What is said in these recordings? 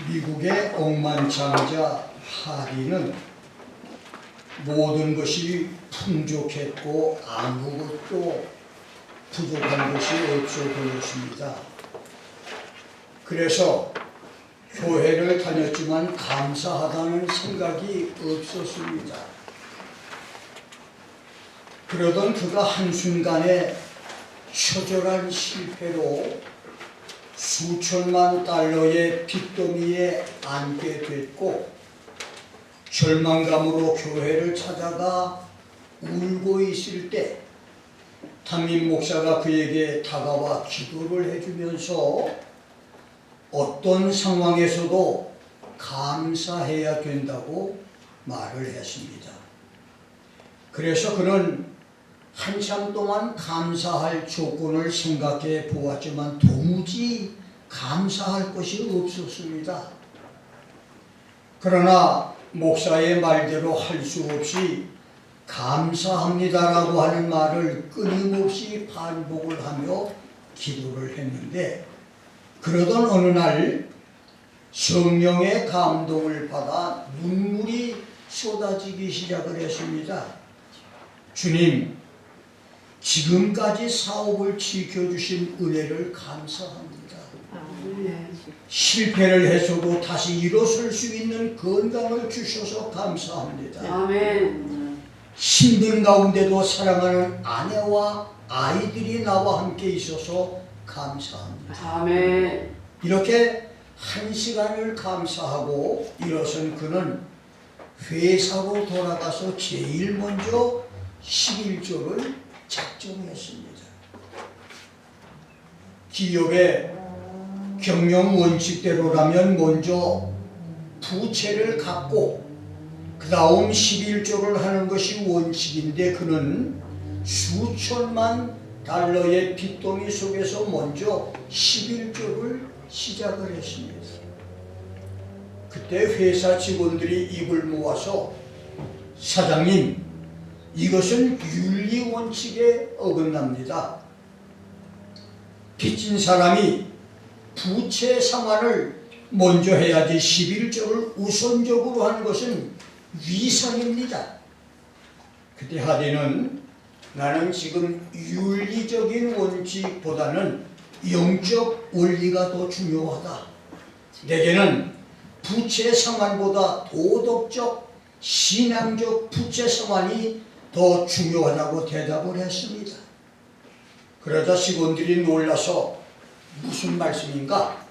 미국의 억만장자 하리는 모든 것이 풍족했고 아무것도 부족한 것이 없어 보였습니다. 그래서 교회를 다녔지만 감사하다는 생각이 없었습니다. 그러던 그가 한순간에 처절한 실패로 수천만 달러의 빚더미에 앉게 됐고 절망감으로 교회를 찾아가 울고 있을 때 담임 목사가 그에게 다가와 기도를 해주면서 어떤 상황에서도 감사해야 된다고 말을 했습니다. 그래서 그는 한참 동안 감사할 조건을 생각해 보았지만 도무지 감사할 것이 없었습니다. 그러나 목사의 말대로 할 수 없이 감사합니다라고 하는 말을 끊임없이 반복을 하며 기도를 했는데 그러던 어느 날 성령의 감동을 받아 눈물이 쏟아지기 시작을 했습니다. 주님, 지금까지 사업을 지켜주신 은혜를 감사합니다. 실패를 해서도 다시 일어설 수 있는 건강을 주셔서 감사합니다. 아멘. 힘든 가운데도 사랑하는 아내와 아이들이 나와 함께 있어서 감사합니다. 아멘. 이렇게 한 시간을 감사하고 일어선 그는 회사로 돌아가서 제일 먼저 11조를 작정했습니다. 기업의 경영 원칙대로라면 먼저 부채를 갚고 그 다음 11조를 하는 것이 원칙인데 그는 수천만 달러의 빚더미 속에서 먼저 11조를 시작을 했습니다. 그때 회사 직원들이 입을 모아서 사장님, 이것은 윤리 원칙에 어긋납니다. 빚진 사람이 부채 상환을 먼저 해야지 11조를 우선적으로 하는 것은 위선입니다. 그때 하디는 나는 지금 윤리적인 원칙보다는 영적 원리가 더 중요하다. 내게는 부채 상환보다 도덕적, 신앙적 부채 상환이 더 중요하다고 대답을 했습니다. 그러자 직원들이 놀라서 무슨 말씀인가?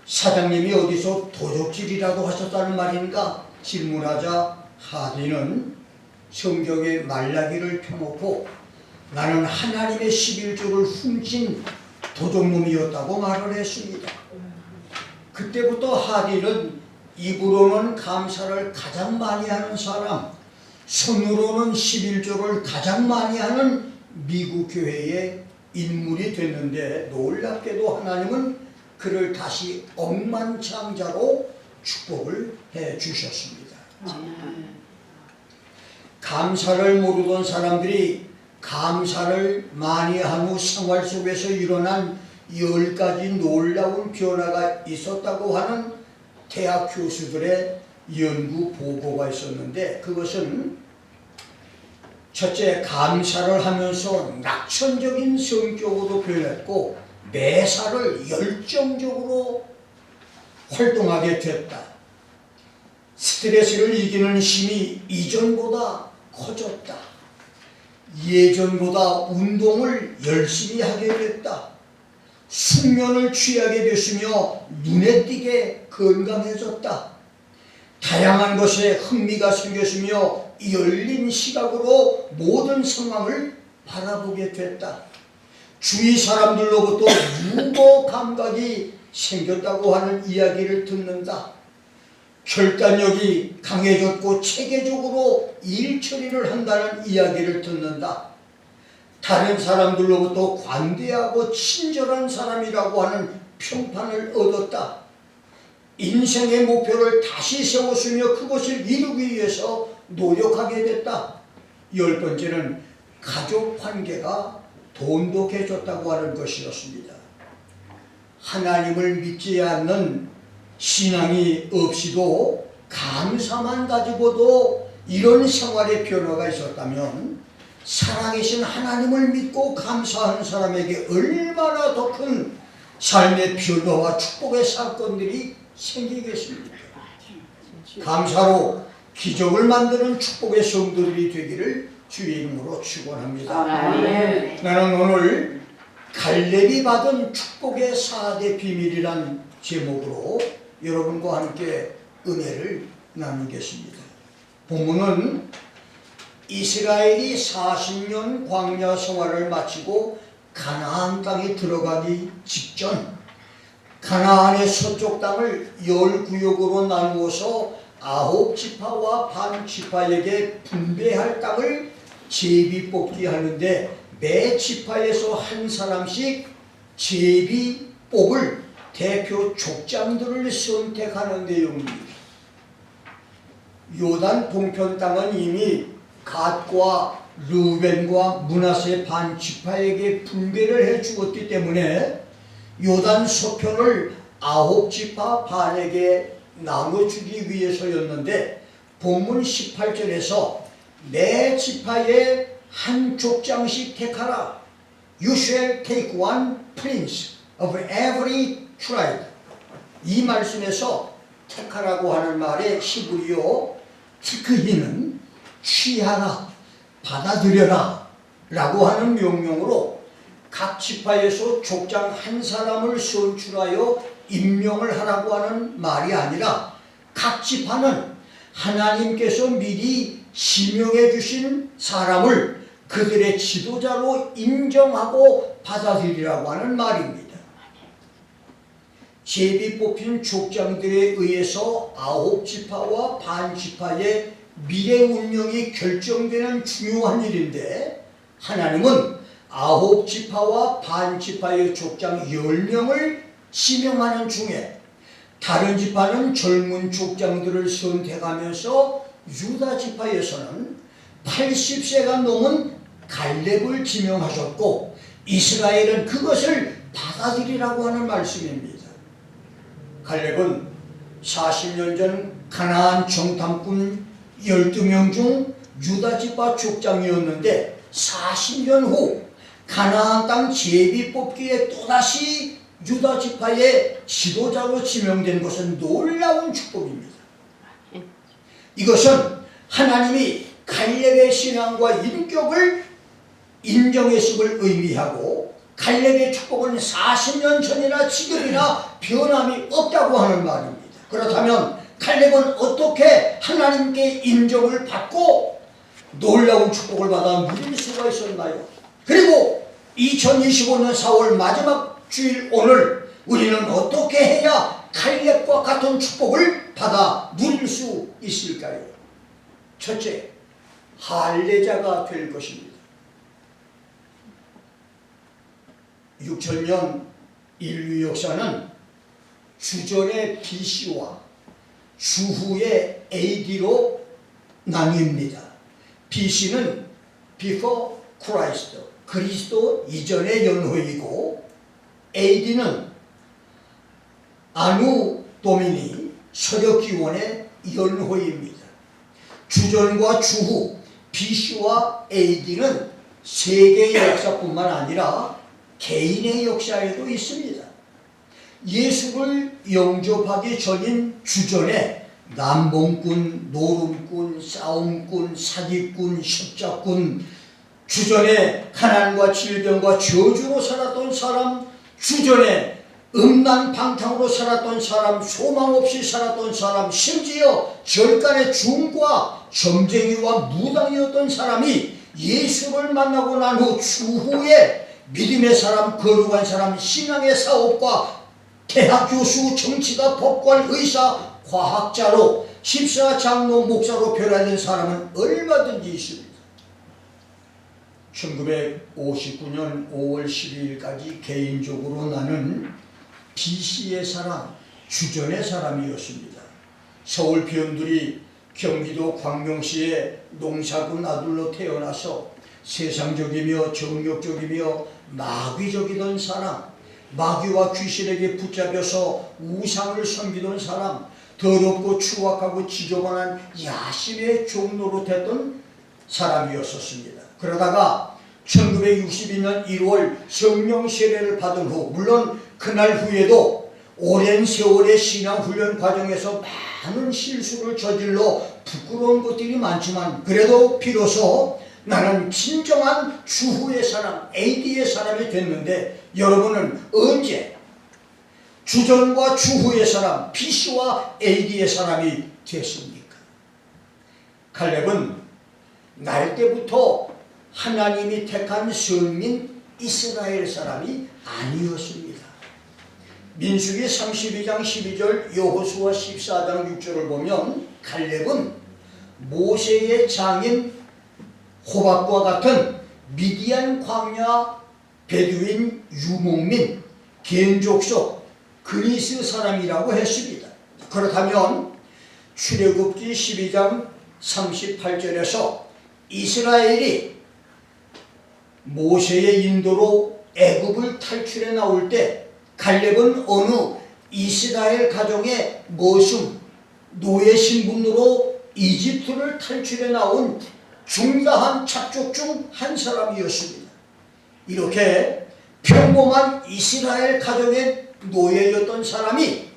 사장님이 어디서 도적질이라도 하셨다는 말인가? 질문하자 하디는 성경의 말라기를 펴놓고 나는 하나님의 11조를 훔친 도적놈이었다고 말을 했습니다. 그때부터 하디는 입으로는 감사를 가장 많이 하는 사람, 손으로는 11조를 가장 많이 하는 미국 교회의 인물이 됐는데 놀랍게도 하나님은 그를 다시 억만장자로 축복을 해 주셨습니다. 감사를 모르던 사람들이 감사를 많이 한 후 생활 속에서 일어난 10가지 놀라운 변화가 있었다고 하는 대학 교수들의 연구 보고가 있었는데 그것은 첫째, 감사를 하면서 낙천적인 성격으로 변했고 매사를 열정적으로 활동하게 됐다. 스트레스를 이기는 힘이 이전보다 커졌다. 예전보다 운동을 열심히 하게 됐다. 숙면을 취하게 됐으며 눈에 띄게 건강해졌다. 다양한 것에 흥미가 생겼으며 열린 시각으로 모든 상황을 바라보게 됐다. 주위 사람들로부터 유머 감각이 생겼다고 하는 이야기를 듣는다. 결단력이 강해졌고 체계적으로 일 처리를 한다는 이야기를 듣는다. 다른 사람들로부터 관대하고 친절한 사람이라고 하는 평판을 얻었다. 인생의 목표를 다시 세웠으며 그것을 이루기 위해서 노력하게 됐다. 10번째는 가족 관계가 돈독해졌다고 하는 것이었습니다. 하나님을 믿지 않는 신앙이 없이도 감사만 가지고도 이런 생활의 변화가 있었다면 살아계신 하나님을 믿고 감사하는 사람에게 얼마나 더 큰 삶의 변화와 축복의 사건들이 생기겠습니까? 감사로 기적을 만드는 축복의 성도들이 되기를 주의 이름으로 축원합니다. 아멘. 나는 오늘 갈렙이 받은 축복의 4대 비밀이란 제목으로 여러분과 함께 은혜를 나누겠습니다. 본문은 이스라엘이 40년 광야 생활을 마치고 가나안 땅에 들어가기 직전 가나안의 서쪽 땅을 10구역으로 나누어서 9지파와 반 지파에게 분배할 땅을 제비 뽑기 하는데 매 지파에서 한 사람씩 제비 뽑을 대표 족장들을 선택하는 내용입니다. 요단 동편 땅은 이미 갓과 르벤과 므낫세 반 지파에게 분배를 해 주었기 때문에 요단 서편을 9지파 반에게 나눠주기 위해서였는데 본문 18절에서 내 지파에 한 족장씩 택하라. You shall take one prince of every tribe. 이 말씀에서 택하라고 하는 말의 히브리어 티크히는 취하라, 받아들여라 라고 하는 명령으로 각 지파에서 족장 한 사람을 선출하여 임명을 하라고 하는 말이 아니라 각 지파는 하나님께서 미리 지명해 주신 사람을 그들의 지도자로 인정하고 받아들이라고 하는 말입니다. 제비 뽑힌 족장들에 의해서 9지파와 반 지파의 미래 운명이 결정되는 중요한 일인데 하나님은 9지파와 반 지파의 족장 10명을 지명하는 중에 다른 지파는 젊은 족장들을 선택하면서 유다 지파에서는 80세가 넘은 갈렙을 지명하셨고 이스라엘은 그것을 받아들이라고 하는 말씀입니다. 갈렙은 40년 전 가나안 정탐꾼 12명 중 유다 지파 족장이었는데 40년 후 가나안 땅 제비 뽑기에 또다시 유다 지파의 지도자로 지명된 것은 놀라운 축복입니다. 이것은 하나님이 갈렙의 신앙과 인격을 인정했음을 의미하고 갈렙의 축복은 40년 전이나 지금이나 변함이 없다고 하는 말입니다. 그렇다면 갈렙은 어떻게 하나님께 인정을 받고 놀라운 축복을 받아 누릴 수가 있었나요? 그리고 2025년 4월 마지막 주일 오늘 우리는 어떻게 해야 갈렙과 같은 축복을 받아 누릴 수 있을까요? 첫째, 할례자가 될 것입니다. 6000년 인류 역사는 주전의 BC와 주후의 AD로 나뉩니다. BC는 Before Christ, 그리스도 이전의 연호이고 AD는 아누 도미니, 서력기원의 연호입니다. 주전과 주후, BC와 AD는 세계의 역사뿐만 아니라 개인의 역사에도 있습니다. 예수를 영접하기 전인 주전에 남봉꾼, 노름꾼, 싸움꾼, 사기꾼, 십자꾼, 주전에 가난과 질병과 저주로 살았던 사람, 주전에 음란방탕으로 살았던 사람, 소망 없이 살았던 사람, 심지어 절간의 중과 점쟁이와 무당이었던 사람이 예수를 만나고 난 후 주후에 믿음의 사람, 거룩한 사람, 신앙의 사업가, 대학 교수, 정치가, 법관, 의사, 과학자로 집사, 장로, 목사로 변화된 사람은 얼마든지 있습니다. 1959년 5월 12일까지 개인적으로 나는 BC의 사람, 주전의 사람이었습니다. 서울 변두리 경기도 광명시의 농사군 아들로 태어나서 세상적이며 정욕적이며 마귀적이던 사람, 마귀와 귀신에게 붙잡혀서 우상을 섬기던 사람, 더럽고 추악하고 지저분한 야심의 종로로 됐던 사람이었었습니다. 그러다가 1962년 1월 성령 세례를 받은 후, 물론 그날 후에도 오랜 세월의 신앙훈련 과정에서 많은 실수를 저질러 부끄러운 것들이 많지만, 그래도 비로소 나는 진정한 주후의 사람, AD의 사람이 됐는데, 여러분은 언제 주전과 주후의 사람, BC와 AD의 사람이 됐습니까? 칼렙은 날 때부터 하나님이 택한 선민 이스라엘 사람이 아니었습니다. 민수기 32장 12절, 여호수아 14장 6절을 보면 칼렙은 모세의 장인 호박과 같은 미디안 광야 베두인 유목민 겐족속 그리스 사람이라고 했습니다. 그렇다면 출애굽기 12장 38절에서 이스라엘이 모세의 인도로 애굽을 탈출해 나올 때 갈렙은 어느 이스라엘 가정의 머슴, 노예 신분으로 이집트를 탈출해 나온 중다한 족족 중 한 사람이었습니다. 이렇게 평범한 이스라엘 가정의 노예였던 사람이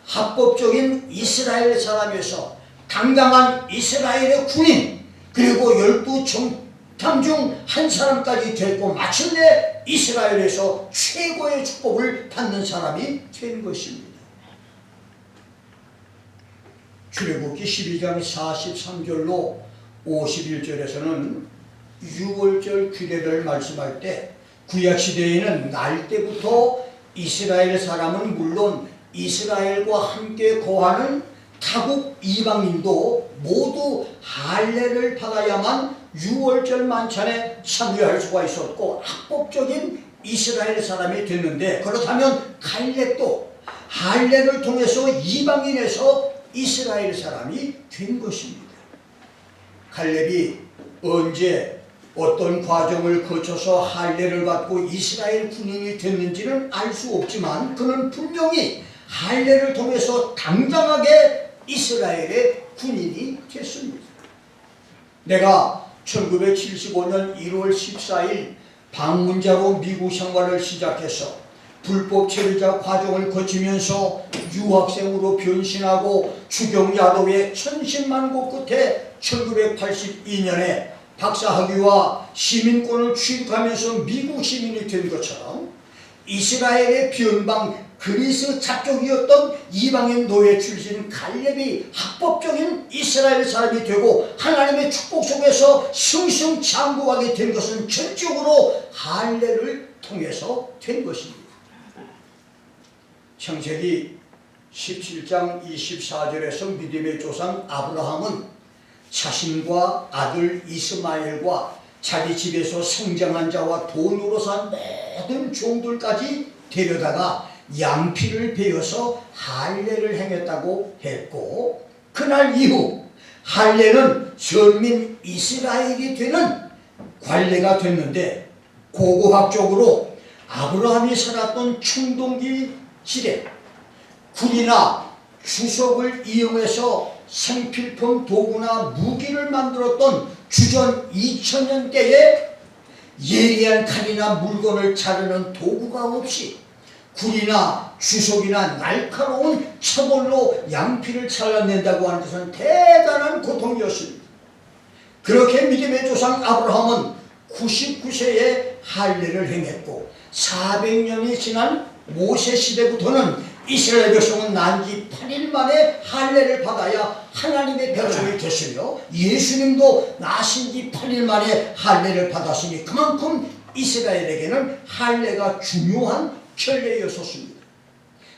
합법적인 이스라엘 사람에서 당당한 이스라엘의 군인, 그리고 12정탐 중 한 사람까지 됐고 마침내 이스라엘에서 최고의 축복을 받는 사람이 된 것입니다. 출애굽기 12장 43절로 51절에서는 유월절 규례를 말씀할 때, 구약시대에는 날 때부터 이스라엘 사람은 물론 이스라엘과 함께 거하는 타국 이방인도 모두 할례를 받아야만 유월절 만찬에 참여할 수가 있었고 합법적인 이스라엘 사람이 됐는데, 그렇다면 갈렙도 할례를 통해서 이방인에서 이스라엘 사람이 된 것입니다. 갈렙이 언제 어떤 과정을 거쳐서 할례를 받고 이스라엘 군인이 됐는지는 알 수 없지만, 그는 분명히 할례를 통해서 당당하게 이스라엘의 군인이 됐습니다. 내가 1975년 1월 14일 방문자로 미국 생활을 시작해서 불법 체류자 과정을 거치면서 유학생으로 변신하고 추경야도의 천신만고 끝에 1982년에 박사학위와 시민권을 취득하면서 미국 시민이 된 것처럼, 이스라엘의 변방 그리스 족속이었던 이방인 노예 출신 갈렙이 합법적인 이스라엘 사람이 되고 하나님의 축복 속에서 승승장구하게 된 것은 전적으로 할례를 통해서 된 것입니다. 창세기 17장 24절에서 믿음의 조상 아브라함은 자신과 아들 이스마엘과 자기 집에서 성장한 자와 돈으로 산 모든 종들까지 데려다가 양피를 베어서 할례를 행했다고 했고, 그날 이후 할례는 선민 이스라엘이 되는 관례가 됐는데, 고고학적으로 아브라함이 살았던 충동기 시대 굴이나 주석을 이용해서 생필품 도구나 무기를 만들었던 주전 2000년대에 예리한 칼이나 물건을 자르는 도구가 없이 굴이나 주석이나 날카로운 처벌로 양피를 잘라낸다고 하는 것은 대단한 고통이었습니다. 그렇게 믿음의 조상 아브라함은 99세에 할례를 행했고, 400년이 지난 모세 시대부터는 이스라엘 백성은 난지 8일 만에 할례를 받아야 하나님의 백성이 됐으며, 예수님도 나신 지 8일 만에 할례를 받았으니 그만큼 이스라엘에게는 할례가 중요한 결례였었습니다.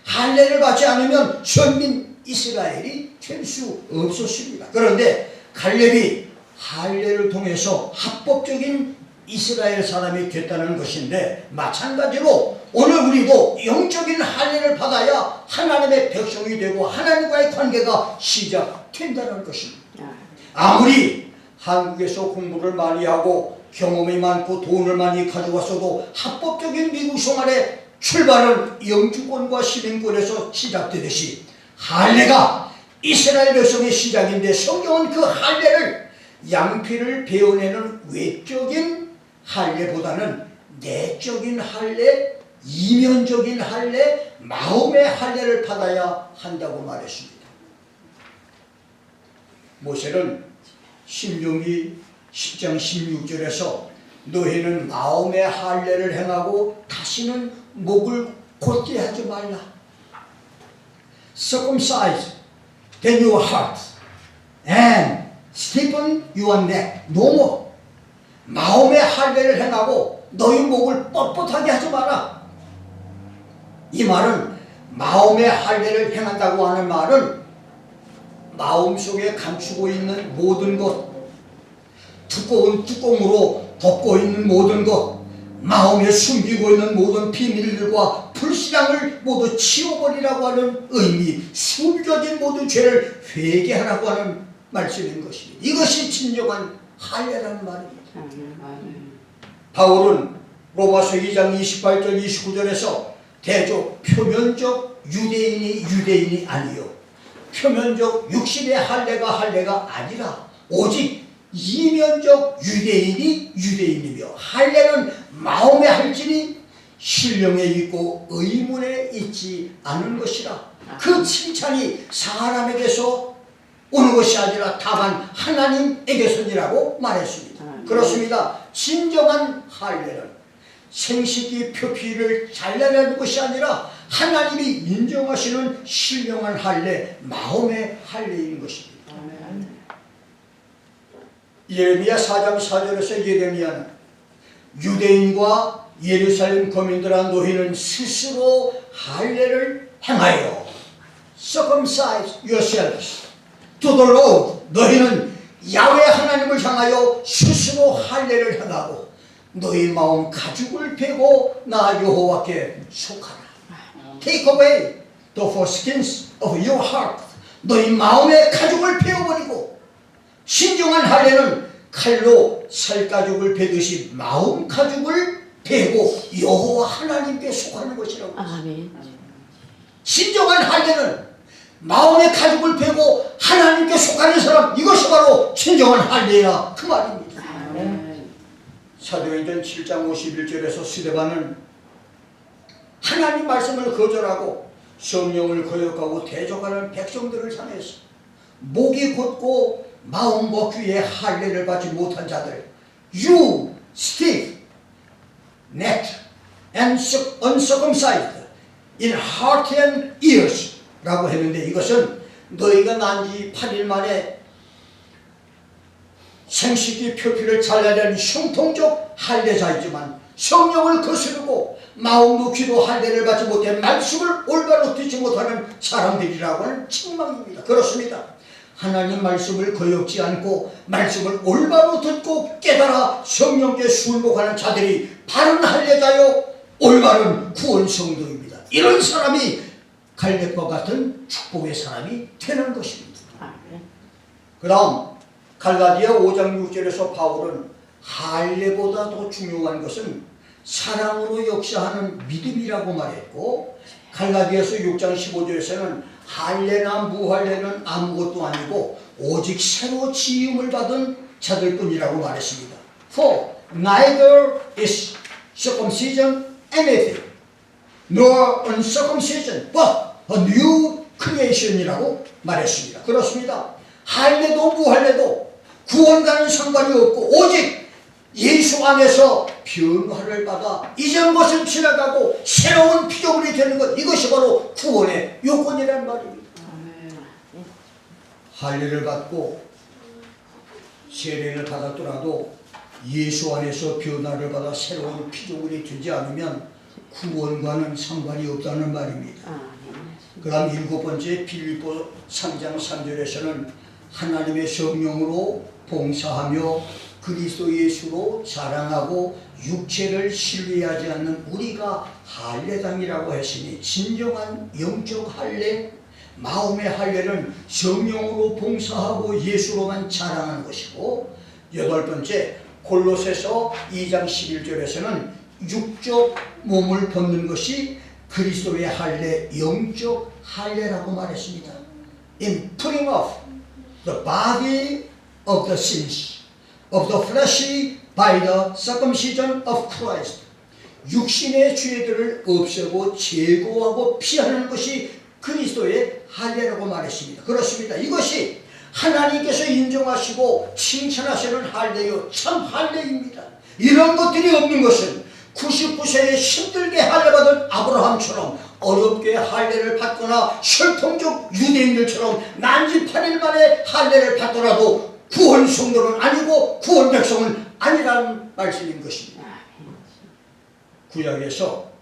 할례를 받지 않으면 선민 이스라엘이 될 수 없었습니다. 그런데 갈렙이 할례를 통해서 합법적인 이스라엘 사람이 됐다는 것인데, 마찬가지로 오늘 우리도 영적인 할례를 받아야 하나님의 백성이 되고 하나님과의 관계가 시작된다는 것입니다. 아무리 한국에서 공부를 많이 하고 경험이 많고 돈을 많이 가져왔어도 합법적인 미국 생활에 출발은 영주권과 시민권에서 시작되듯이 할례가 이스라엘 백성의 시작인데 성경은 그 할례를 양피를 베어내는 외적인 할례보다는 내적인 할례, 이면적인 할례, 마음의 할례를 받아야 한다고 말했습니다. 모세는 신명기 10장 16절에서 너희는 마음의 할례를 행하고 다시는 목을 곧게 하지 말라. Circumcise then your heart and stiffen your neck. No more. 마음의 할례를 행하고 너희 목을 뻣뻣하게 하지 마라. 이 말은 마음의 할례를 행한다고 하는 말은 마음속에 감추고 있는 모든 것, 두꺼운 뚜껑으로 덮고 있는 모든 것, 마음에 숨기고 있는 모든 비밀들과 불신앙을 모두 치워버리라고 하는 의미, 숨겨진 모든 죄를 회개하라고 하는 말씀인 것입니다. 이것이 진정한 할례라는 말입니다. 바울은 로마서 2장 28절 29절에서 대조 표면적 유대인이 아니요 표면적 육신의 할례가 아니라 오직 이면적 유대인이 유대인이며 할례는 마음에 할지니 신령에 있고 의문에 있지 않은 것이라. 그 칭찬이 사람에게서 오는 것이 아니라 다만 하나님에게서니라고 말했습니다. 그렇습니다. 진정한 할례는 생식기 표피를 잘라내는 것이 아니라 하나님이 인정하시는 신령한 할례, 마음의 할례인 것입니다. 예레미야 4장 4절에서 예레미야는 유대인과 예루살렘 거민들아 너희는 스스로 할례를 행하여 circumcise yourselves to the Lord. 너희는 야훼 하나님을 향하여 스스로 할례를 행하고 너희 마음 가죽을 베고 나 여호와께 속하라. Take away the foreskins of your heart. 너희 마음의 가죽을 베어버리고. 신중한 할례는 칼로 살가죽을 베듯이 마음 가죽을 베고 여호와 하나님께 속하는 것이라고. 아멘. 신중한 할례는 마음의 가죽을 베고 하나님께 속하는 사람, 이것이 바로 진정한 할례야 그 말입니다. 사도행전 7장 51절에서 스데반은 하나님 말씀을 거절하고 성령을 거역하고 대적하는 백성들을 향해서 목이 곧고 마음과 귀에 할례를 받지 못한 자들, You stiff necked and uncircumcised in heart and ears 라고 했는데 이것은 너희가 난 지 8일 만에 생식기 표피를 잘라내는 형통적 할례자이지만 성령을 거스르고 마음도 귀도 할례를 받지 못해 말씀을 올바로 듣지 못하는 사람들이라고 하는 책망입니다. 그렇습니다. 하나님 말씀을 거역지 않고 말씀을 올바로 듣고 깨달아 성령께 순복하는 자들이 바른 할례자요 올바른 구원 성도입니다. 이런 사람이 갈렙과 같은 축복의 사람이 되는 것입니다. 그 다음 갈라디아 5장 6절에서 바울은 할례보다 더 중요한 것은 사랑으로 역사하는 믿음이라고 말했고 갈라디아서 6장 15절에서는 할례나 무할례는 아무것도 아니고 오직 새로 지음을 받은 자들뿐이라고 말했습니다. For neither is circumcision anything nor uncircumcision but a new creation이라고 말했습니다. 그렇습니다. 할례도 무할례도 구원과는 상관이 없고 오직 예수 안에서 변화를 받아 이전 것은 지나가고 새로운 피조물이 되는 것, 이것이 바로 구원의 요건이라는 말입니다. 할례를 받고 세례를 받았더라도 예수 안에서 변화를 받아 새로운 피조물이 되지 않으면 구원과는 상관이 없다는 말입니다. 그 다음 7번째 빌립보 3장 3절에서는 하나님의 성령으로 봉사하며 그리스도 예수로 자랑하고 육체를 신뢰하지 않는 우리가 할례당이라고 했으니 진정한 영적 할례, 마음의 할례는 성령으로 봉사하고 예수로만 자랑하는 것이고 8번째 골로새서 2장 11절에서는 육적 몸을 벗는 것이 그리스도의 할례, 영적 할례라고 말했습니다. In putting off the body of the sins of the flesh by the circumcision of Christ. 육신의 죄들을 없애고 제거하고 피하는 것이 그리스도의 할례라고 말했습니다. 그렇습니다. 이것이 하나님께서 인정하시고 칭찬하시는 할례요 참 할례입니다. 이런 것들이 없는 것은 99세에 힘들게 할례받은 아브라함처럼 어렵게 할례를 받거나 혈통적 유대인들처럼 난지 8일 만에 할례를 받더라도 구원 성도는 아니고 구원 백성은 아니라는 말씀인 것입니다. 구약에서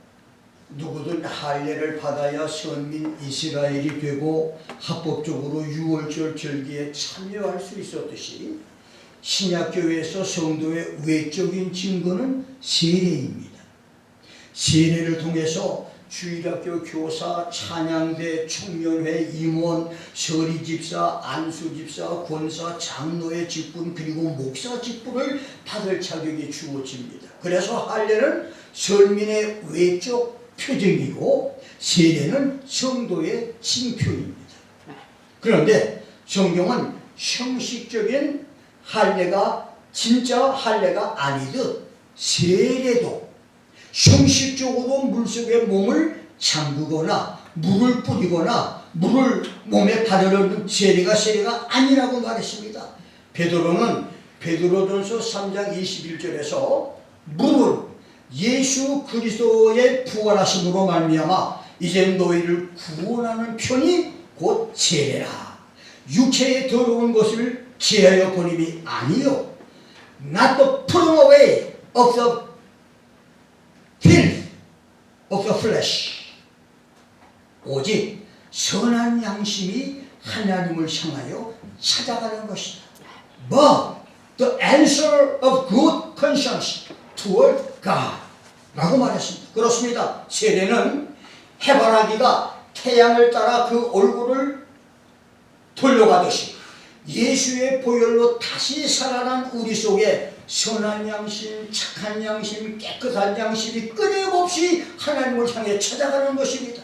누구든 할례를 받아야 선민 이스라엘이 되고 합법적으로 유월절 절기에 참여할 수 있었듯이 신약교회에서 성도의 외적인 증거는 세례입니다. 세례를 통해서 주일학교 교사, 찬양대, 청년회, 임원, 서리집사, 안수집사, 권사, 장로의 직분 그리고 목사 직분을 받을 자격이 주어집니다. 그래서 할례는 선민의 외적 표징이고 세례는 성도의 징표입니다. 그런데 성경은 형식적인 할례가 진짜 할례가 아니듯 세례도 형식적으로 물속에 몸을 잠그거나 물을 뿌리거나 물을 몸에 바르는 세례가 아니라고 말했습니다. 베드로는 베드로전서 3장 21절에서 물은 예수 그리스도의 부활하심으로 말미암아 이제 너희를 구원하는 편이 곧 세례라. 육체에 더러운 것을 제하여 버림이 아니요 not the putting away of the filth of the flesh. 오직 선한 양심이 하나님을 향하여 찾아가는 것이다. But the answer of good conscience toward God 라고 말했습니다. 그렇습니다. 세례는 해바라기가 태양을 따라 그 얼굴을 돌려가듯이 예수의 보혈로 다시 살아난 우리 속에 선한 양심, 착한 양심, 깨끗한 양심이 끊임없이 하나님을 향해 찾아가는 것입니다.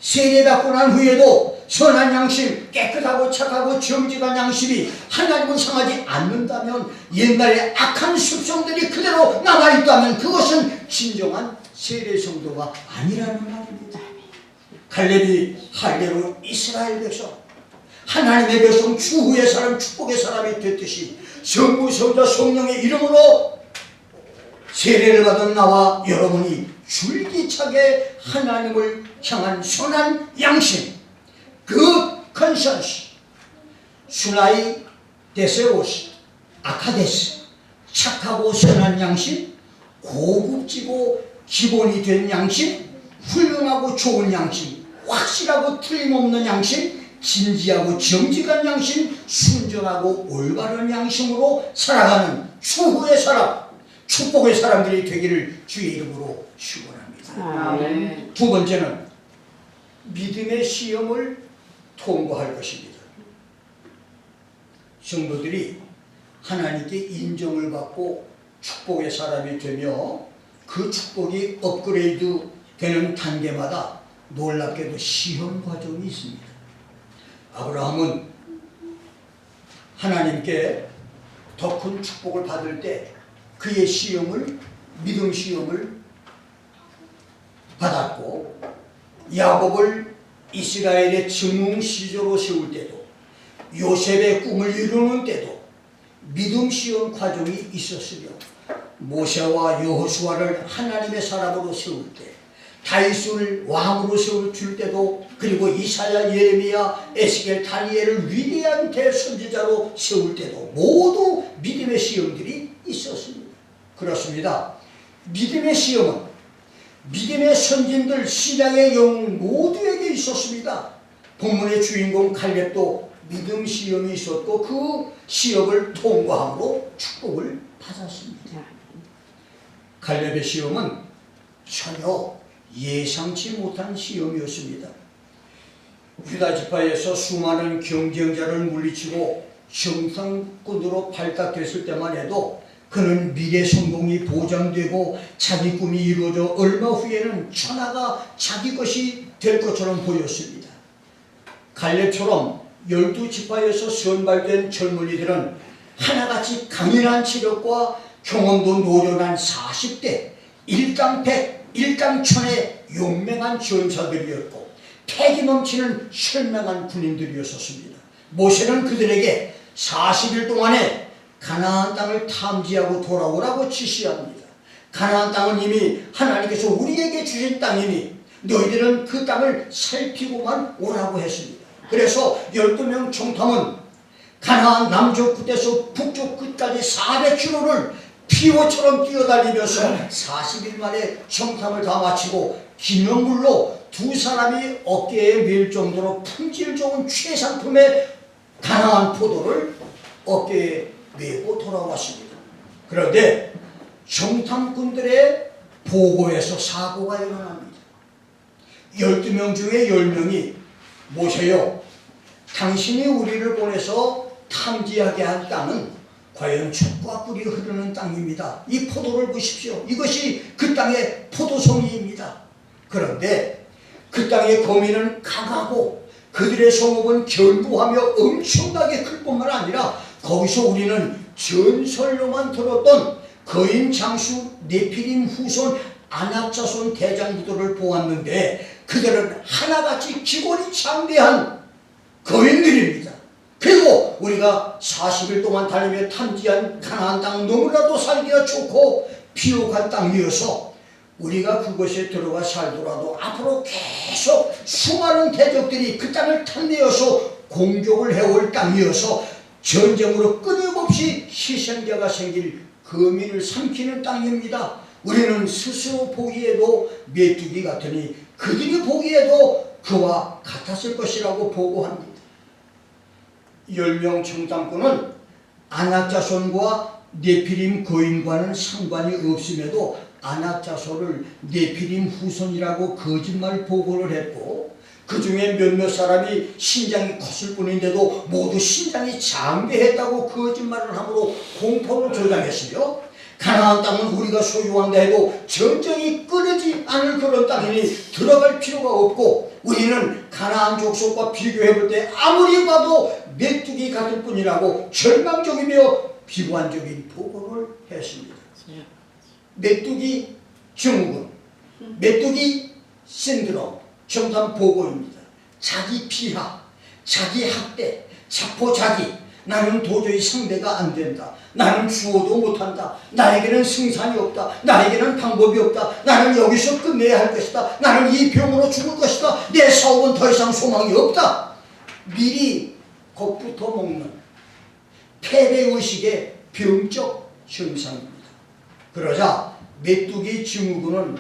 세례받고 난 후에도 선한 양심, 깨끗하고 착하고 정직한 양심이 하나님을 향하지 않는다면, 옛날의 악한 습성들이 그대로 남아있다면 그것은 진정한 세례 성도가 아니라는 말입니다. 갈렙이 할례로 이스라엘 백성, 하나님의 백성, 주후의 사람, 축복의 사람이 됐듯이 성부, 성자, 성령의 이름으로 세례를 받은 나와 여러분이 줄기차게 하나님을 향한 선한 양심, good conscience, 수나이 데세오스, 아카데스, 착하고 선한 양심, 고급지고 기본이 된 양심, 훌륭하고 좋은 양심, 확실하고 틀림없는 양심, 진지하고 정직한 양심, 순전하고 올바른 양심으로 살아가는 추후의 사람, 축복의 사람들이 되기를 주의 이름으로 축원합니다. 두 번째는 믿음의 시험을 통과할 것입니다. 성도들이 하나님께 인정을 받고 축복의 사람이 되며 그 축복이 업그레이드 되는 단계마다 놀랍게도 시험 과정이 있습니다. 아브라함은 하나님께 더 큰 축복을 받을 때 그의 시험을, 믿음 시험을 받았고, 야곱을 이스라엘의 증흥시조로 세울 때도, 요셉의 꿈을 이루는 때도 믿음 시험 과정이 있었으며, 모세와 여호수아를 하나님의 사람으로 세울 때, 다윗을 왕으로 세울 때도, 그리고 이사야, 예레미야, 에스겔, 다니엘을 위대한 대선지자로 세울 때도 모두 믿음의 시험들이 있었습니다. 그렇습니다. 믿음의 시험은 믿음의 선진들, 신앙의 영웅 모두에게 있었습니다. 본문의 주인공 갈렙도 믿음 시험이 있었고 그 시험을 통과함으로 축복을 받았습니다. 갈렙의 시험은 전혀 예상치 못한 시험이었습니다. 유다 지파에서 수많은 경쟁자를 물리치고 형상꾼으로 발탁됐을 때만 해도 그는 미래 성공이 보장되고 자기 꿈이 이루어져 얼마 후에는 천하가 자기 것이 될 것처럼 보였습니다. 갈렙처럼 12지파에서 선발된 젊은이들은 하나같이 강인한 체력과 경험도 노련한 40대 일당백 일당천의 용맹한 전사들이었고 패기 넘치는 현명한 군인들이었습니다. 모세는 그들에게 40일 동안에 가나안 땅을 탐지하고 돌아오라고 지시합니다. 가나안 땅은 이미 하나님께서 우리에게 주신 땅이니 너희들은 그 땅을 살피고만 오라고 했습니다. 그래서 12명 총탐은 가나안 남쪽 끝에서 북쪽 끝까지 400km를 피오처럼 뛰어다니면서 40일 만에 청탐을 다 마치고 기념물로 두 사람이 어깨에 밀 정도로 품질 좋은 최상품의 가나안 포도를 어깨에 메고 돌아왔습니다. 그런데 청탐꾼들의 보고에서 사고가 일어납니다. 12명 중에 10명이 모세여, 당신이 우리를 보내서 탐지하게 한 땅은 과연 젖과 꿀이 흐르는 땅입니다. 이 포도를 보십시오. 이것이 그 땅의 포도송이입니다. 그런데 그 땅의 거민은 강하고 그들의 성읍은 견고하며 엄청나게 클 뿐만 아니라 거기서 우리는 전설로만 들었던 거인 장수 네피림 후손 아낙자손 대장부들을 보았는데 그들은 하나같이 기골이 장대한 거인들입니다. 그리고 우리가 40일 동안 달리며 탐지한 가나안 땅은 너무나도 살기가 좋고 비옥한 땅이어서 우리가 그곳에 들어가 살더라도 앞으로 계속 수많은 대적들이 그 땅을 탐내어서 공격을 해올 땅이어서 전쟁으로 끊임없이 희생자가 생길 거민을 삼키는 땅입니다. 우리는 스스로 보기에도 메뚜기 같으니 그들이 보기에도 그와 같았을 것이라고 보고합니다. 10명 청탐꾼은 아낙자손과 네피림 거인과는 상관이 없음에도 아낙자손을 네피림 후손이라고 거짓말 보고를 했고 그 중에 몇몇 사람이 신장이 컸을 뿐인데도 모두 신장이 장대했다고 거짓말을 함으로 공포를 조장했으며 가나안 땅은 우리가 소유한다 해도 전쟁이 끊이지 않을 그런 땅이니 들어갈 필요가 없고 우리는 가나안 족속과 비교해볼 때 아무리 봐도 메뚜기 같을 뿐이라고 절망적이며 비관적인 보고를 했습니다. 메뚜기 증후군, 메뚜기 신드롬, 정답 보고입니다. 자기 피하, 자기 학대, 자포자기, 나는 도저히 상대가 안 된다. 나는 죽어도 못한다. 나에게는 승산이 없다. 나에게는 방법이 없다. 나는 여기서 끝내야 할 것이다. 나는 이 병으로 죽을 것이다. 내 사업은 더 이상 소망이 없다. 미리 겁부터 먹는 패배의식의 병적 현상입니다. 그러자 메뚜기 증후군은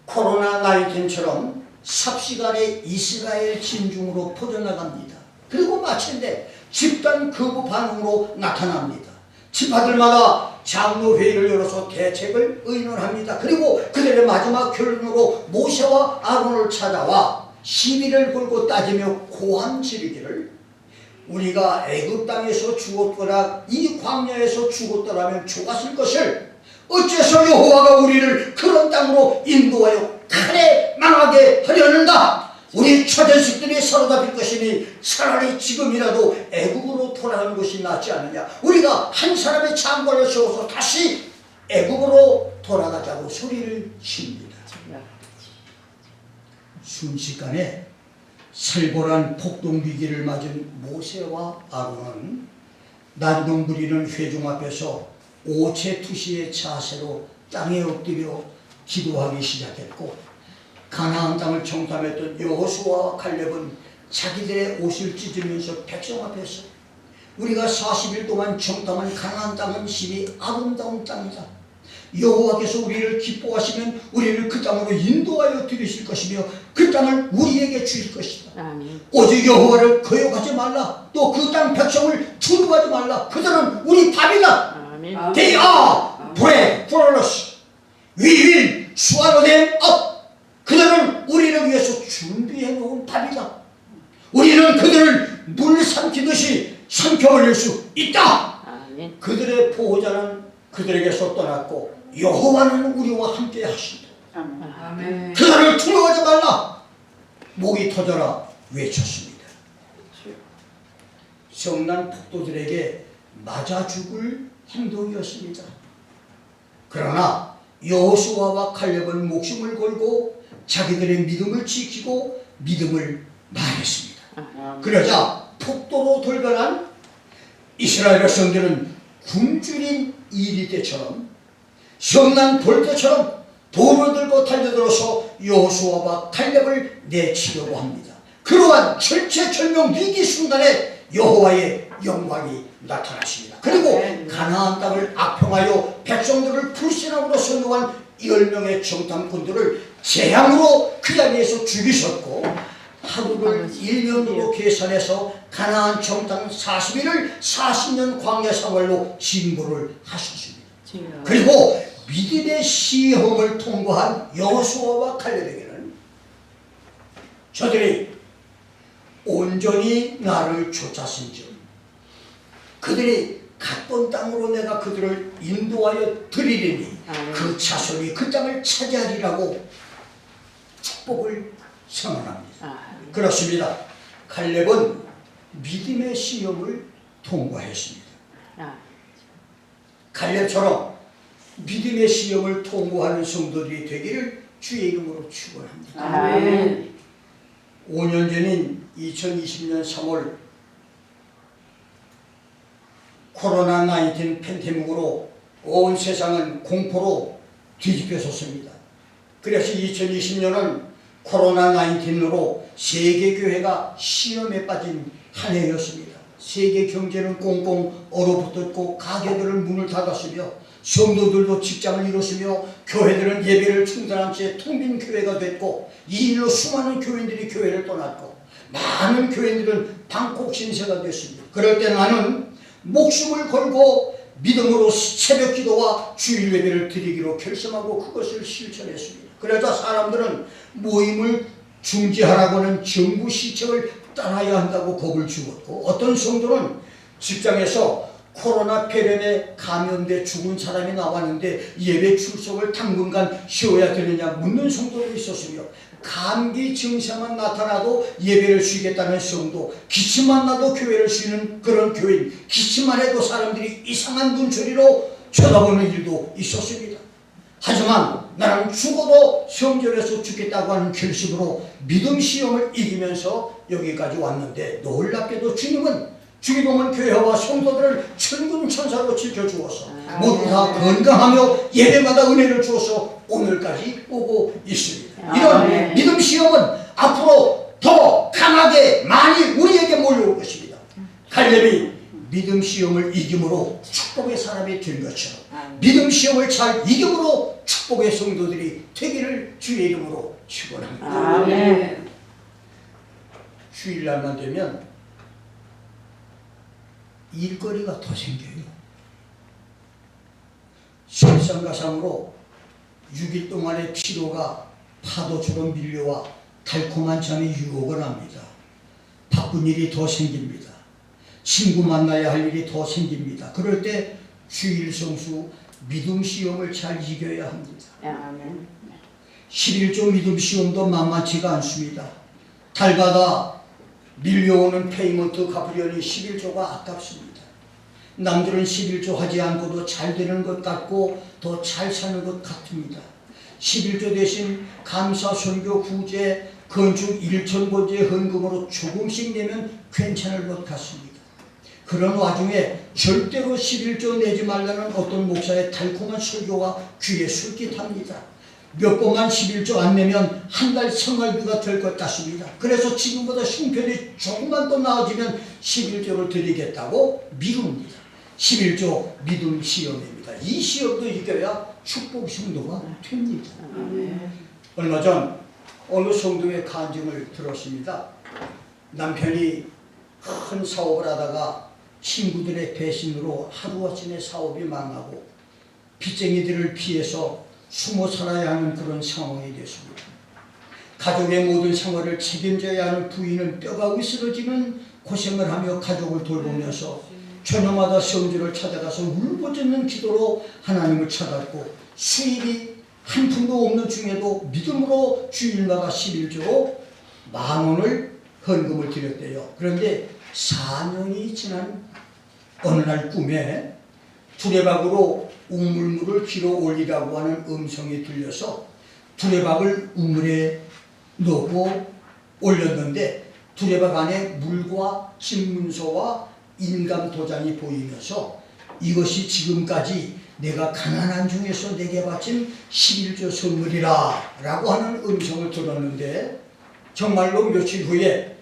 코로나19처럼 삽시간에 이스라엘 진중으로 퍼져나갑니다. 그리고 마침내 집단 거부 반응으로 나타납니다. 지파들마다 장로회의를 열어서 대책을 의논합니다. 그리고 그들의 마지막 결론으로 모세와 아론을 찾아와 시비를 걸고 따지며 고함 지르기를 우리가 애굽 땅에서 죽었거나 이 광야에서 죽었더라면 좋았을 것을 어째서 여호와가 우리를 그런 땅으로 인도하여 칼에 망하게 하려는가? 우리 처자식들이 사로잡힐 것이니 차라리 지금이라도 애굽으로 돌아가는 것이 낫지 않느냐. 우리가 한 사람의 장관을 세워서 다시 애굽으로 돌아가자고 소리를 칩니다. 순식간에 살벌한 폭동위기를 맞은 모세와 아론은 난동 부리는 회중 앞에서 오체투시의 자세로 땅에 엎드려 기도하기 시작했고 가나안 땅을 청탐했던 여호수아와 갈렙은 자기들의 옷을 찢으면서 백성 앞에서 우리가 40일 동안 청탐한 가나안 땅은 심히 아름다운 땅이다. 여호와께서 우리를 기뻐하시면 우리를 그 땅으로 인도하여 들이실 것이며 그 땅을 우리에게 주실 것이다. 아멘. 오직 여호와를 거역하지 말라. 또 그 땅 백성을 두려워하지 말라. 그들은 우리 밥이다. 아멘. They are bread for us. We will swallow them up. 그들은 우리를 위해서 준비해 놓은 밥이다. 우리는 그들을 물 삼키듯이 삼켜버릴 수 있다. 아멘. 그들의 보호자는 그들에게서 떠났고 여호와는 우리와 함께 하신다. 아멘. 그들을 두려워하지 말라. 목이 터져라 외쳤습니다. 성난 폭도들에게 맞아 죽을 행동이었습니다. 그러나 여호수아와 칼렙은 목숨을 걸고 자기들의 믿음을 지키고 믿음을 말했습니다. 그러자 폭도로 돌변한 이스라엘 백성들은 굶주린 이리 때처럼 성난 돌때처럼 돌을 들고 달려들어서 여호수아와 칼렙을 내치려고 합니다. 그러한 절체절명 위기 순간에 여호와의 영광이 나타났습니다. 그리고 가나안 땅을 악평하여 백성들을 불신함으로 선동한 10명의 정탐꾼들을 재앙으로 그 자리에서 죽이셨고 하루를 1년으로 계산해서 가나안 정탐 40일을 40년 광야 생활로 징벌을 하셨습니다. 그리고 믿음의 시험을 통과한 여호수아와 칼렙에게는 저들이 온전히 나를 쫓았은즉 그들이 갔던 땅으로 내가 그들을 인도하여 드리리니 그 자손이 그 땅을 차지하리라고 축복을 선언합니다. 그렇습니다. 칼렙은 믿음의 시험을 통과했습니다. 칼렙처럼 믿음의 시험을 통과하는 성도들이 되기를 주의 이름으로 축원합니다. 아멘. 5년 전인 2020년 3월 코로나19 팬데믹으로 온 세상은 공포로 뒤집혀졌습니다. 그래서 2020년은 코로나19으로 세계교회가 시험에 빠진 한 해였습니다. 세계 경제는 꽁꽁 얼어붙었고 가게들은 문을 닫았으며 성도들도 직장을 잃었으며 교회들은 예배를 중단한 채 텅 빈 교회가 됐고 이 일로 수많은 교인들이 교회를 떠났고 많은 교인들은 방콕 신세가 됐습니다. 그럴 때 나는 목숨을 걸고 믿음으로 새벽 기도와 주일 예배를 드리기로 결심하고 그것을 실천했습니다. 그러자 사람들은 모임을 중지하라고는 정부 시책을 따라야 한다고 겁을 주었고 어떤 성도는 직장에서 코로나 폐렴에 감염돼 죽은 사람이 나왔는데 예배 출석을 당분간 쉬어야 되느냐 묻는 성도도 있었으며 감기 증세만 나타나도 예배를 쉬겠다는 성도, 기침만 나도 교회를 쉬는 그런 교인, 기침만 해도 사람들이 이상한 눈초리로 쳐다보는 일도 있었습니다. 하지만 나는 죽어도 성전에서 죽겠다고 하는 결심으로 믿음 시험을 이기면서 여기까지 왔는데 놀랍게도 주님은 주기도문 교회와 성도들을 천군 천사로 지켜주어서 모두 다 건강하며 예배마다 은혜를 주어서 오늘까지 오고 있습니다. 이런 믿음 시험은 앞으로 더 강하게 많이 우리에게 몰려올 것입니다. 칼렙이 믿음 시험을 이김으로 축복의 사람이 된 것처럼 믿음 시험을 잘 이김으로 축복의 성도들이 되기를 주의 이름으로 축원합니다. 아멘. 주일날만 되면 일거리가 더 생겨요. 설상가상으로 6일 동안의 피로가 파도처럼 밀려와 달콤한 잠이 유혹을 합니다. 바쁜 일이 더 생깁니다. 친구 만나야 할 일이 더 생깁니다. 그럴 때 주일 성수 믿음 시험을 잘 이겨야 합니다. 아멘. 11조 믿음 시험도 만만치가 않습니다. 달마다 밀려오는 페이먼트 갚으려니 11조가 아깝습니다. 남들은 11조 하지 않고도 잘 되는 것 같고 더 잘 사는 것 같습니다. 11조 대신 감사, 선교, 구제, 건축 1,000번째 헌금으로 조금씩 내면 괜찮을 것 같습니다. 그런 와중에 절대로 11조 내지 말라는 어떤 목사의 달콤한 설교가 귀에 솔깃합니다. 몇 번만 11조 안 내면 한 달 생활비가 될 것 같습니다. 그래서 지금보다 형편이 조금만 더 나아지면 11조를 드리겠다고 미룹니다. 11조 믿음 시험입니다. 이 시험도 이겨야 축복 성도가 됩니다. 얼마 전 어느 성도의 간증을 들었습니다. 남편이 큰 사업을 하다가 친구들의 배신으로 하루아침에 사업이 망하고 빚쟁이들을 피해서 숨어 살아야 하는 그런 상황이 됐습니다. 가족의 모든 생활을 책임져야 하는 부인은 뼈가 으스러지는 고생을 하며 가족을 돌보면서 저녁마다 성전을 찾아가서 울부짖는 기도로 하나님을 찾았고 수입이 한 푼도 없는 중에도 믿음으로 주일마다 11조로 10,000원을 헌금을 드렸대요. 그런데 4년이 지난 어느 날 꿈에 두레박으로 우물물을 길어 올리라고 하는 음성이 들려서 두레박을 우물에 넣고 올렸는데 두레박 안에 물과 집문서와 인감 도장이 보이면서 이것이 지금까지 내가 가난한 중에서 내게 바친 11조 선물이라 라고 하는 음성을 들었는데 정말로 며칠 후에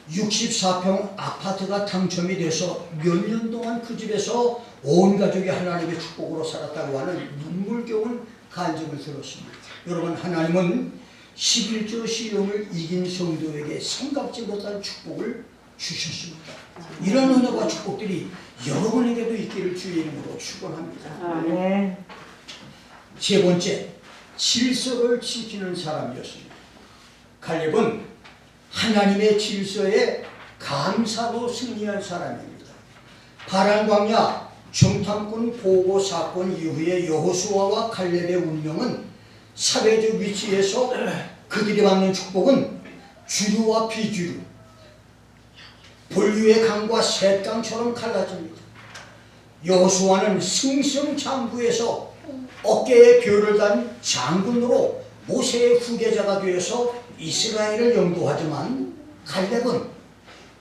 64평 아파트가 당첨이 돼서 몇 년 동안 그 집에서 온 가족이 하나님의 축복으로 살았다고 하는 눈물겨운 간증을 들었습니다. 여러분, 하나님은 11조 시험을 이긴 성도에게 생각지 못한 축복을 주셨습니다. 이런 은혜와 축복들이 여러분에게도 있기를 주의 이름으로 축원합니다. 아멘. 세 번째, 질서를 지키는 사람이었습니다. 갈렙은 하나님의 질서에 감사로 승리한 사람입니다. 바란 광야 정탐꾼 보고 사건 이후에 여호수아와 갈렙의 운명은 사회적 위치에서 그들이 받는 축복은 주류와 비주류, 본류의 강과 셋강처럼 갈라집니다. 여호수아는 승승장구에서 어깨에 별을 단 장군으로 모세의 후계자가 되어서 이스라엘을 영도하지만 갈렙은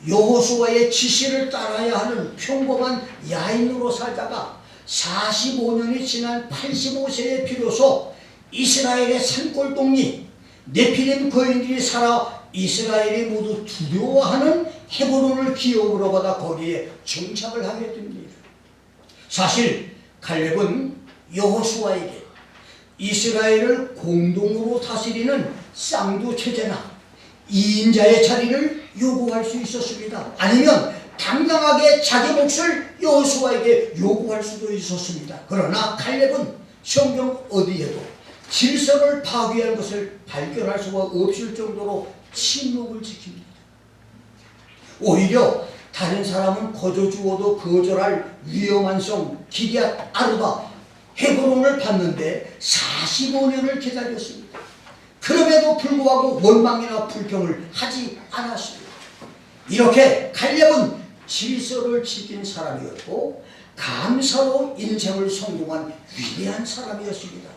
여호수아의 지시를 따라야 하는 평범한 야인으로 살다가 45년이 지난 85세에 비로소 이스라엘의 산골동리 네피림 거인들이 살아 이스라엘이 모두 두려워하는 헤브론을 기업으로 받아 거기에 정착을 하게 됩니다. 사실 갈렙은 여호수아에게 이스라엘을 공동으로 다스리는 쌍두체제나 2인자의 자리를 요구할 수 있었습니다. 아니면 당당하게 자기 몫을 여호수아에게 요구할 수도 있었습니다. 그러나 갈렙은 성경 어디에도 질서를 파괴한 것을 발견할 수가 없을 정도로 침묵을 지킵니다. 오히려 다른 사람은 거저 주어도 거절할 위험한 성 기럇 아르바 헤브론을 받는데 45년을 기다렸습니다. 그럼에도 불구하고 원망이나 불평을 하지 않았습니다. 이렇게 갈렙은 질서를 지킨 사람이었고 감사로 인생을 성공한 위대한 사람이었습니다.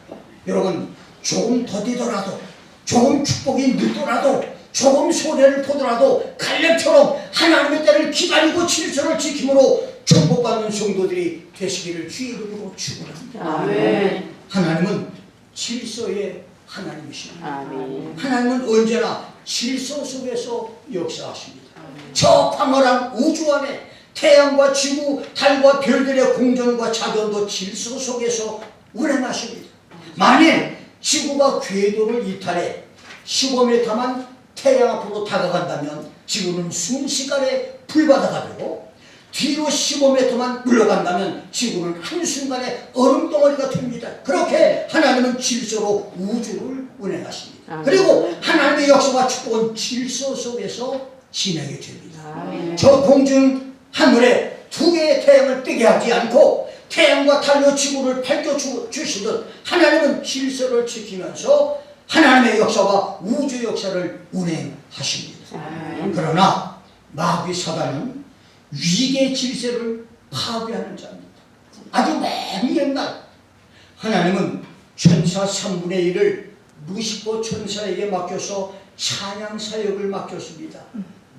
여러분, 조금 더디더라도, 조금 축복이 늦더라도, 조금 손해를 보더라도 갈렙처럼 하나님의 때를 기다리고 질서를 지킴으로 축복받는 성도들이 되시기를 주의 이름으로 축원합니다. 아멘. 하나님은 질서의 하나님이십니다. 아멘. 하나님은 언제나 질서 속에서 역사하십니다. 저 광활한 우주 안에 태양과 지구, 달과 별들의 공전과 자전도 질서 속에서 운행하십니다. 만일 지구가 궤도를 이탈해 15m만 태양 앞으로 다가간다면 지구는 순식간에 불바다가 되고 뒤로 15m만 물러간다면 지구는 한순간에 얼음덩어리가 됩니다. 그렇게 하나님은 질서로 우주를 운행하십니다. 그리고 하나님의 역사와 축복은 질서 속에서 진행이 됩니다. 아멘. 저 공중 하늘에 두 개의 태양을 뜨게 하지 않고 태양과 달로 지구를 밝혀주시듯 하나님은 질서를 지키면서 하나님의 역사와 우주 역사를 운행하십니다. 그러나 마귀 사단은 위계 질서를 파괴하는 자입니다. 아주 맨 옛날 하나님은 천사 3분의 1을 루시퍼 천사에게 맡겨서 찬양 사역을 맡겼습니다.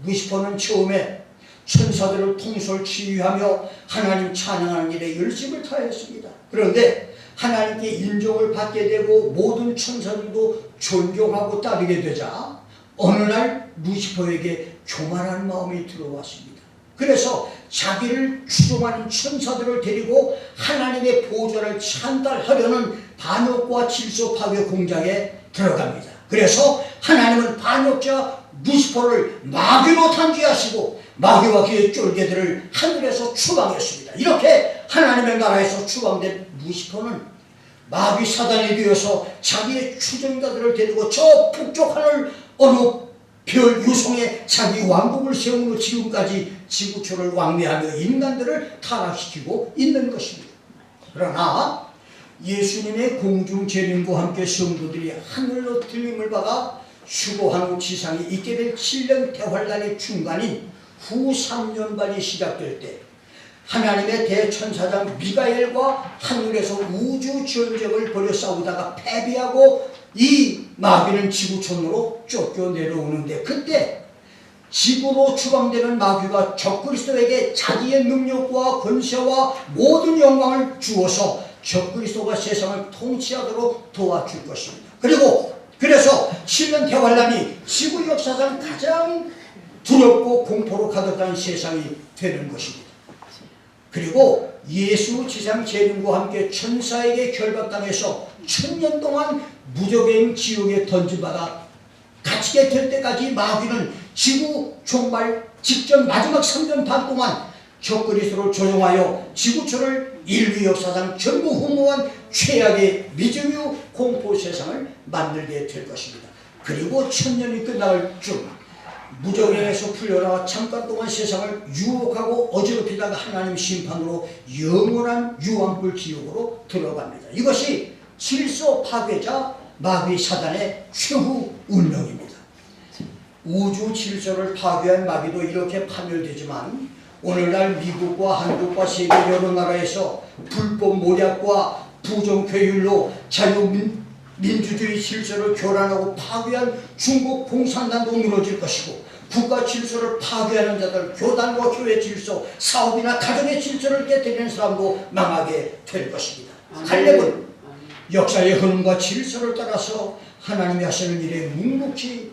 루시퍼는 처음에 천사들을 통솔 지휘하며 하나님 찬양하는 일에 열심을 다했습니다. 그런데 하나님께 인정을 받게 되고 모든 천사들도 존경하고 따르게 되자 어느 날 루시퍼에게 교만한 마음이 들어왔습니다. 그래서 자기를 추종하는 천사들을 데리고 하나님의 보좌를 찬달하려는 반역과 질서 파괴 공작에 들어갑니다. 그래서 하나님은 반역자 루시퍼를 마귀로 단죄하시고 마귀와 그의 쫄개들을 하늘에서 추방했습니다. 이렇게 하나님의 나라에서 추방된 루시퍼는 마귀 사단이 되어서 자기의 추종자들을 데리고 저 북쪽 하늘 어느 별 유성에 자기 왕국을 세우므로 지금까지 지구촌을 왕래하며 인간들을 타락시키고 있는 것입니다. 그러나 예수님의 공중 재림과 함께 성도들이 하늘로 들림을 받아 휴거한 후 지상에 있게 될 7년 대환란의 중간인 후 3년반이 시작될 때 하나님의 대천사장 미가엘과 하늘에서 우주 전쟁을 벌여 싸우다가 패배하고 이 마귀는 지구촌으로 쫓겨 내려오는데, 그때 지구로 추방되는 마귀가 적그리스도에게 자기의 능력과 권세와 모든 영광을 주어서 적그리스도가 세상을 통치하도록 도와줄 것입니다. 그래서 7년 대환란이 지구 역사상 가장 두렵고 공포로 가득한 세상이 되는 것입니다. 그리고 예수 지상 재림과 함께 천사에게 결박당해서 1000년 동안 무적행 지옥에 던져받아 갇히게 될 때까지 마귀는 지구 종말 직전 마지막 3년 반 동안 적그리스도를 조종하여 지구촌을 인류 역사상 전부 흠모한 최악의 미증유 공포 세상을 만들게 될 것입니다. 그리고 1000년이 끝날 중 무적행에서 풀려나 잠깐 동안 세상을 유혹하고 어지럽히다가 하나님 심판으로 영원한 유황불 지옥으로 들어갑니다. 이것이 질서 파괴자 마귀 사단의 최후 운명입니다. 우주 질서를 파괴한 마귀도 이렇게 파멸되지만 오늘날 미국과 한국과 세계 여러 나라에서 불법 모략과 부정교율로 자유민주주의 질서를 교란하고 파괴한 중국 공산당도 무너질 것이고, 국가 질서를 파괴하는 자들, 교단과 교회 질서, 사업이나 가정의 질서를 깨뜨리는 사람도 망하게 될 것입니다. 갈렙은 역사의 흐름과 질서를 따라서 하나님이 하시는 일에 묵묵히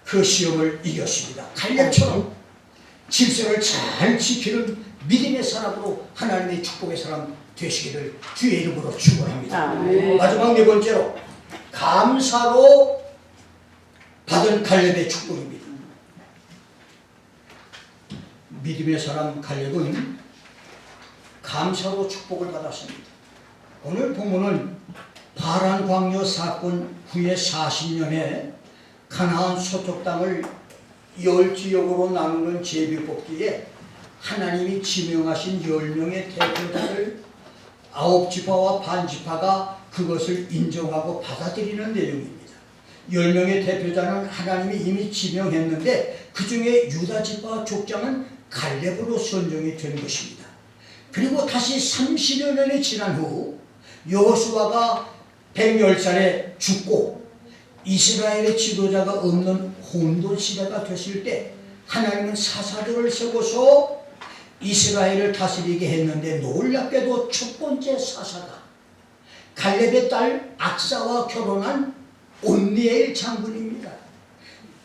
그 시험을 이겼습니다. 갈렙처럼 질서를 잘 지키는 믿음의 사람으로 하나님의 축복의 사람 되시기를 주의 이름으로 축원합니다. 마지막 네 번째로 감사로 받은 갈렙의 축복입니다. 믿음의 사람 갈렙은 감사로 축복을 받았습니다. 오늘 본문은 바란 광야 사건 후에 40년에 가나안 서쪽 땅을 10지역으로 나누는 제비뽑기에 하나님이 지명하신 10명의 대표자를 9지파와 반지파가 그것을 인정하고 받아들이는 내용입니다. 10명의 대표자는 하나님이 이미 지명했는데 그 중에 유다지파 족장은 갈렙으로 선정이 된 것입니다. 그리고 다시 30여 년이 지난 후 여호수아가 110살에 죽고 이스라엘의 지도자가 없는 혼돈 시대가 됐을 때 하나님은 사사들을 세워서 이스라엘을 다스리게 했는데, 놀랍게도 첫 번째 사사가 갈렙의 딸 악사와 결혼한 온니엘 장군입니다.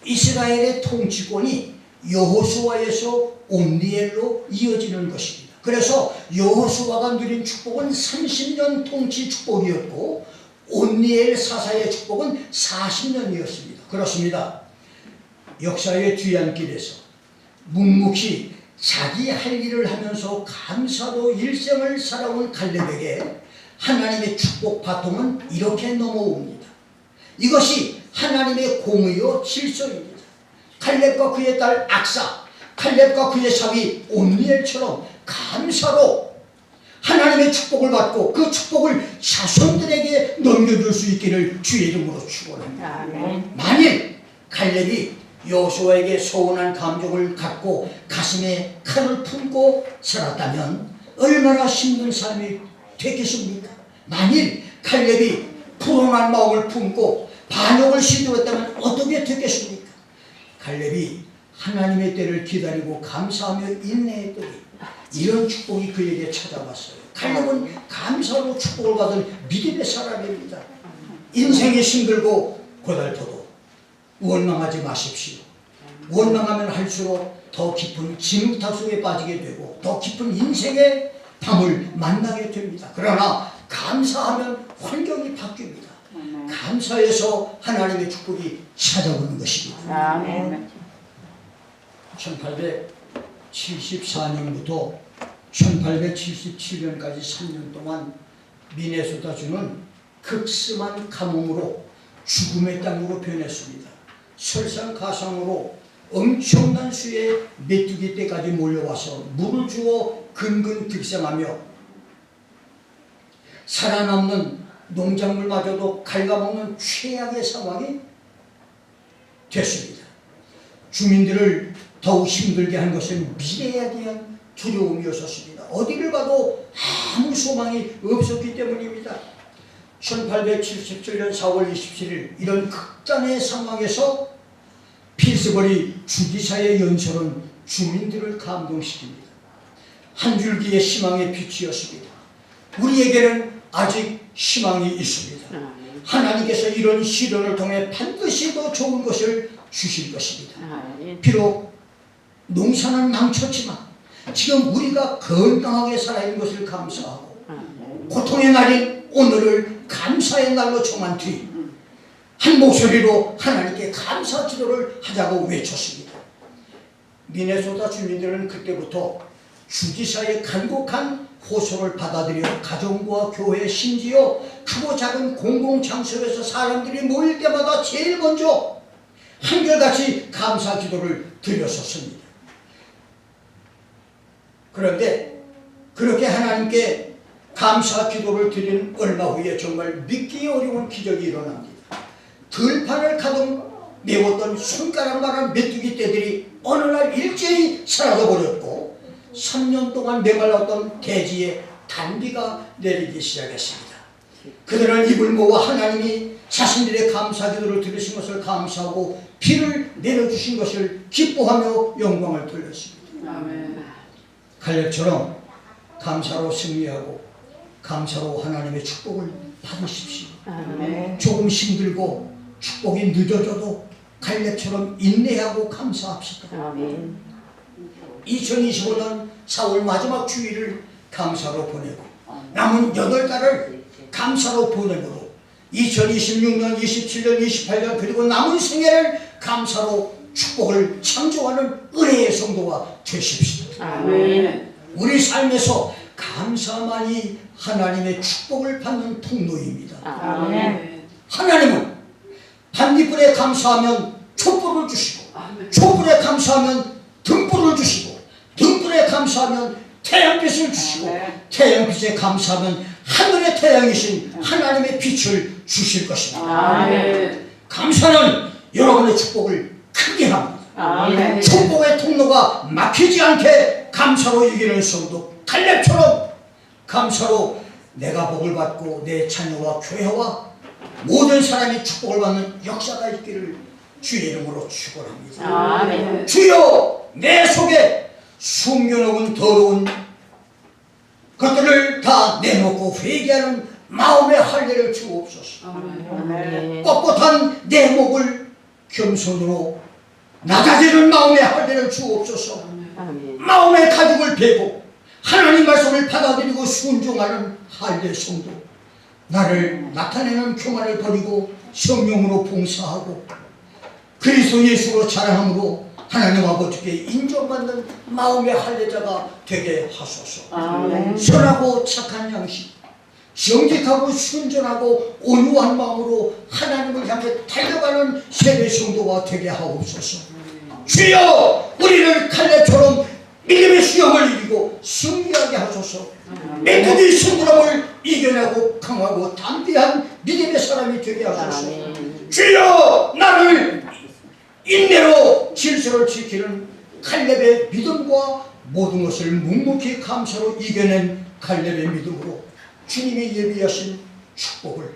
이스라엘의 통치권이 여호수아에서 온니엘로 이어지는 것입니다. 그래서 여호수아가 누린 축복은 30년 통치 축복이었고 온니엘 사사의 축복은 40년이었습니다. 그렇습니다. 역사의 뒤안길에서 묵묵히 자기 할 일을 하면서 감사로 일생을 살아온 갈렙에게 하나님의 축복 바통은 이렇게 넘어옵니다. 이것이 하나님의 공의요 질서입니다. 갈렙과 그의 딸 악사, 갈렙과 그의 사위 온니엘처럼 감사로 하나님의 축복을 받고 그 축복을 자손들에게 넘겨줄 수 있기를 주의 이름으로 축원합니다. 만일 갈렙이 여호수아에게 서운한 감정을 갖고 가슴에 칼을 품고 살았다면 얼마나 힘든 삶이 됐겠습니까? 만일 갈렙이 불온한 마음을 품고 반역을 시도했다면 어떻게 됐겠습니까? 갈렙이 하나님의 때를 기다리고 감사하며 인내했더니 이런 축복이 그에게 찾아왔어요. 갈렙은 감사로 축복을 받은 믿음의 사람입니다. 인생이 힘들고 고달퍼도 원망하지 마십시오. 원망하면 할수록 더 깊은 진흙탕 속에 빠지게 되고 더 깊은 인생의 밤을 만나게 됩니다. 그러나 감사하면 환경이 바뀝니다. 감사해서 하나님의 축복이 찾아오는 것입니다. 1874년부터 1877년까지 3년 동안 미네소타주는 극심한 가뭄으로 죽음의 땅으로 변했습니다. 설상가상으로 엄청난 수의 메뚜기 떼까지 몰려와서 물을 주어 근근 득생하며 살아남는 농작물마저도 갉아먹는 최악의 상황이 됐습니다. 주민들을 더욱 힘들게 한 것은 미래에 대한 두려움이었습니다. 어디를 가도 아무 소망이 없었기 때문입니다. 1877년 4월 27일 이런 극단의 상황에서 필스버리 주지사의 연설은 주민들을 감동시킵니다. 한 줄기의 희망의 빛이었습니다. 우리에게는 아직 희망이 있습니다. 하나님께서 이런 시련을 통해 반드시 더 좋은 것을 주실 것입니다. 비록 농사는 망쳤지만 지금 우리가 건강하게 살아있는 것을 감사하고 고통의 날인 오늘을 감사의 날로 정한 뒤 한 목소리로 하나님께 감사 기도를 하자고 외쳤습니다. 미네소타 주민들은 그때부터 주지사의 간곡한 호소를 받아들여 가정과 교회 심지어 크고 작은 공공장소에서 사람들이 모일 때마다 제일 먼저 한결같이 감사 기도를 드렸었습니다. 그런데 그렇게 하나님께 감사 기도를 드린 얼마 후에 정말 믿기 어려운 기적이 일어납니다. 들판을 가득 메웠던 손가락만한 메뚜기 떼들이 어느 날 일제히 사라져버렸고 3년 동안 메말랐던 대지에 단비가 내리기 시작했습니다. 그들은 입을 모아 하나님이 자신들의 감사 기도를 들으신 것을 감사하고 비를 내려주신 것을 기뻐하며 영광을 돌렸습니다. 아멘. 갈렙처럼 감사로 승리하고 감사로 하나님의 축복을 받으십시오. 아멘. 조금 힘들고 축복이 늦어져도 갈렙처럼 인내하고 감사합시다. 아멘. 2025년 4월 마지막 주일을 감사로 보내고 남은 8달을 감사로 보내므로 2026년, 27년, 28년 그리고 남은 생애를 감사로 축복을 창조하는 은혜의 성도가 되십시오. 아멘. 우리 삶에서 감사만이 하나님의 축복을 받는 통로입니다. 아멘. 하나님은 반딧불에 감사하면 촛불을 주시고 아멘. 촛불에 감사하면 등불을 주시고 등불에 감사하면 태양빛을 주시고 아멘. 태양빛에 감사하면 하늘의 태양이신 하나님의 빛을 주실 것입니다. 아멘. 감사는 여러분의 축복을 크게 합니다. 아멘. 축복의 통로가 막히지 않게 감사로 이기는 성도 갈렙처럼 감사로 내가 복을 받고 내 자녀와 교회와 모든 사람이 축복을 받는 역사가 있기를 주의 이름으로 축원합니다. 아멘. 주여 내 속에 숨겨놓은 더러운 것들을 다 내놓고 회개하는 마음의 할례를 주옵소서. 아멘. 뻣뻣한 내 목을 겸손으로 낮아지는 마음의 할례를 주옵소서. 아멘. 마음의 가죽을 베고 하나님 말씀을 받아들이고 순종하는 할례 성도, 나를 나타내는 교만을 버리고 성령으로 봉사하고 그리스도 예수로 자랑함으로 하나님 아버지께 인정받는 마음의 할례자가 되게 하소서. 아멘. 선하고 착한 양식, 정직하고 순전하고 온유한 마음으로 하나님을 향해 달려가는 세례 성도가 되게 하옵소서. 주여 우리를 칼렙처럼 믿음의 수영을 이기고 승리하게 하소서. 메뚜기 심부름을 이겨내고 강하고 담대한 믿음의 사람이 되게 하소서. 아멘. 주여 나를 인내로 질서를 지키는 칼렙의 믿음과 모든 것을 묵묵히 감사로 이겨낸 칼렙의 믿음으로 주님이 예비하신 축복을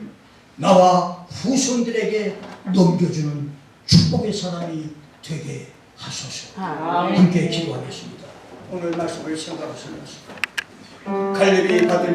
나와 후손들에게 넘겨주는 축복의 사람이 되게 하소서. 아멘. 함께 기도하겠습니다. 오늘 말씀을 생각하시면서 칼렙이 받은